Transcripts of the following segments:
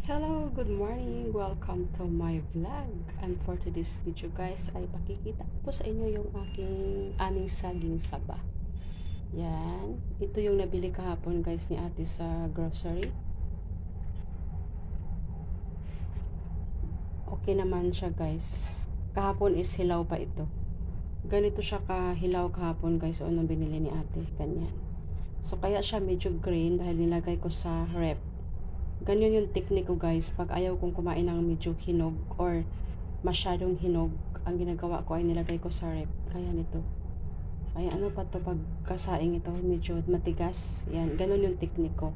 Hello, good morning. Welcome to my vlog. And for today's video guys, ay pakikita po sa inyo yung aming saging saba. Yan. Ito yung nabili kahapon guys ni ate sa grocery. Okay naman siya guys. Kahapon is hilaw pa ito. Ganito siya kahilaw kahapon guys o nung binili ni ate. Ganyan. So kaya siya medyo green dahil nilagay ko sa rep. Ganyan yung technique ko guys, pag ayaw kong kumain ng medyo hinog or masyadong hinog, ang ginagawa ko ay nilagay ko sa rep. Kaya nito. Ay ano pa to, pag kasaing ito medyo matigas. Yan, ganun yung technique ko.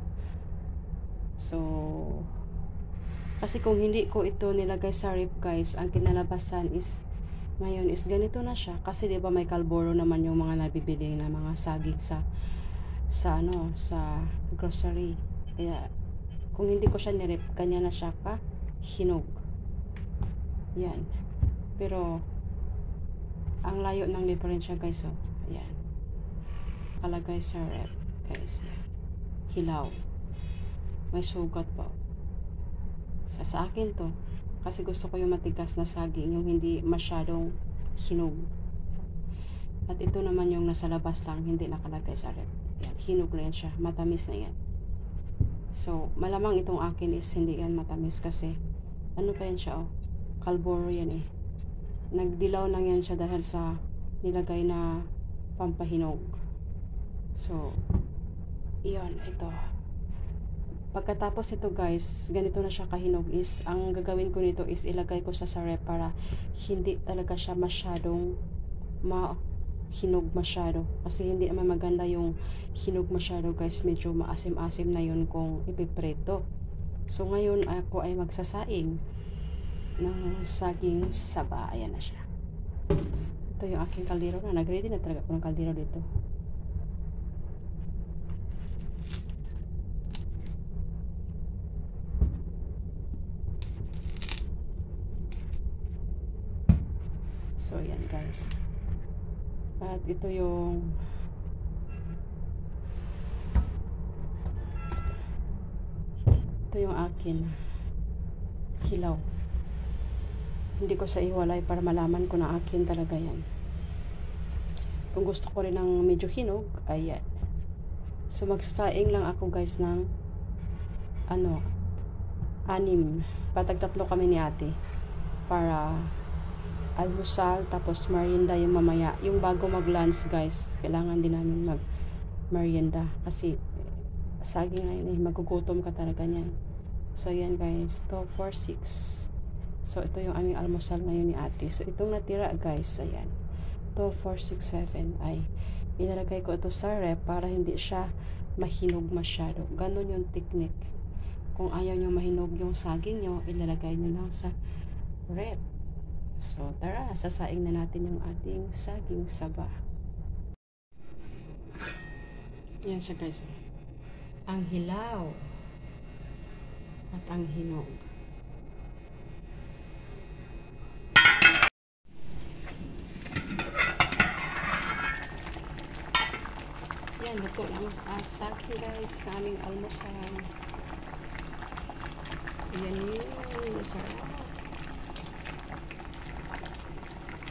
So, kasi kung hindi ko ito nilagay sa rep guys, ang kinalabasan is, ngayon is ganito na siya. Kasi diba may kalboro naman yung mga nabibili na mga saging sa grocery. Kaya, kung hindi ko siya nirep, kanya na siya ka hinog. Yan. Pero, ang layo ng diferensya guys, oh. Yan. Kalagay sa rep, guys. Yan. Hilaw. May sugat pa. Sa akin to. Kasi gusto ko yung matigas na saging, yung hindi masyadong hinog. At ito naman yung nasa labas lang, hindi nakalagay sa rep. Yan. Hinog na yan siya. Matamis na yan. So, malamang itong akin is hindi yan matamis kasi ano pa yan siya, oh. Kalboro yan eh. Nagdilaw lang yan siya dahil sa nilagay na pampahinog. So, iyon, ito. Pagkatapos ito guys, ganito na siya kahinog is, ang gagawin ko nito is ilagay ko sa rep para hindi talaga siya masyadong hinog masyado, kasi hindi naman maganda yung hinog masyado guys, medyo maasim-asim na yun kung ipipreto. So ngayon ako ay magsasaing ng saging saba. Ayan na siya. Ito yung aking kaldero na, nag-ready na talaga ako ng kaldero dito. So ayan guys. At ito yung akin hilaw. Hindi ko sa iwalay para malaman ko na akin talaga yan. Kung gusto ko rin ng medyo hinog, ayan. So magsasaing lang ako guys ng 6. Patag-tatlo kami ni ate para almusal, tapos merienda yung mamaya. Yung bago mag-lunch guys, kailangan din namin mag-merienda kasi saging na yun eh, magugutom ka talaga niyan. So yan guys, 2, 4, 6. So ito yung aming almusal ngayon ni ate. So itong natira guys, ayan, 2, 4, 6, 7 ay inalagay ko ito sa rep para hindi siya mahinog masyado. Ganon yung technique. Kung ayaw nyo mahinog yung saging nyo, ilalagay nyo lang sa rep. So, tara, sasaing na natin yung ating saging saba. Yan siya guys. Ang hilaw at ang hinog. Yan, luto lang sa akin guys, sa aming almusal. Yan yun, masarap.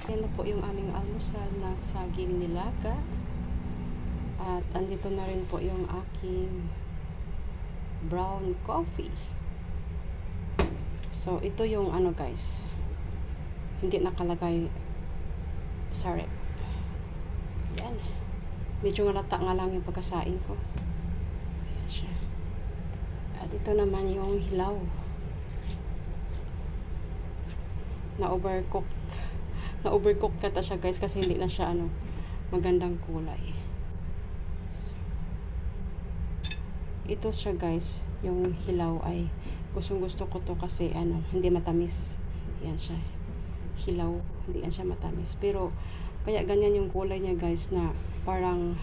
Yan na po yung aming almusal na saging nilaga. At andito na rin po yung aking brown coffee. So, ito yung ano guys, hindi nakalagay sa rep. Yan. Medyo ngalata nga lang yung pagkasain ko. Ayan siya. At ito naman yung hilaw. Na-overcook kata siya guys kasi hindi na siya magandang kulay. So, ito siya guys, yung hilaw ay gustong-gusto ko to kasi hindi matamis. Yan siya. Hilaw, hindi yan siya matamis. Pero kaya ganyan yung kulay niya guys, na parang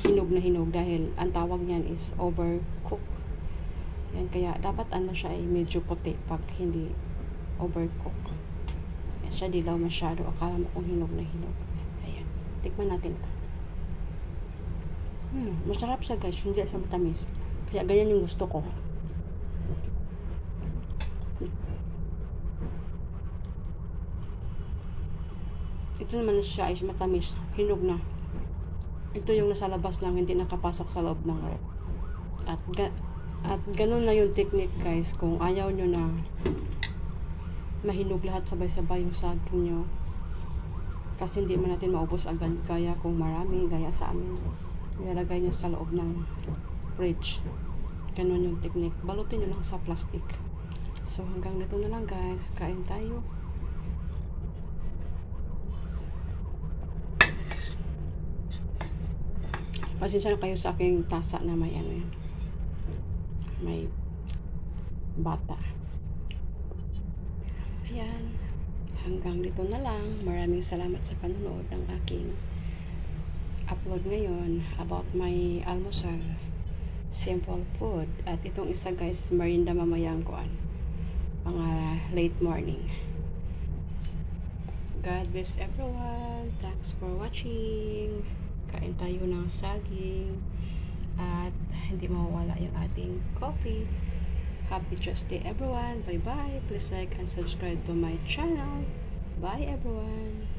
hinog na hinog dahil ang tawag niyan is overcook. Yan, kaya dapat siya ay medyo puti pag hindi overcook. Siya dilaw masyado, akala mo kung hinog na hinog. Ayan, tikman natin ito. Masarap siya guys, hindi siya matamis. Kaya ganyan yung gusto ko. Ito naman siya is matamis, hinog na. Ito yung nasa labas lang, hindi nakapasok sa loob ng rep. At ganun na yung technique guys. Kung ayaw nyo na mahinog lahat sabay-sabay yung saging nyo, kasi hindi man natin maubos agad kaya kung marami, gaya sa amin, ilalagay nyo sa loob ng fridge. Ganun yung technique. Balutin nyo lang sa plastic. So hanggang dito na lang guys, kain tayo. Pasensya na kayo sa aking tasa na may ano yan, may bata. Ayan, hanggang dito na lang. Maraming salamat sa panonood ng aking upload ngayon about my almusal, simple food. At itong isa guys, merienda mamayang kuan, mga late morning. God bless everyone. Thanks for watching. Kain tayo ng saging at hindi mawawala yung ating coffee. Happy Tuesday everyone. Bye bye. Please like and subscribe to my channel. Bye everyone.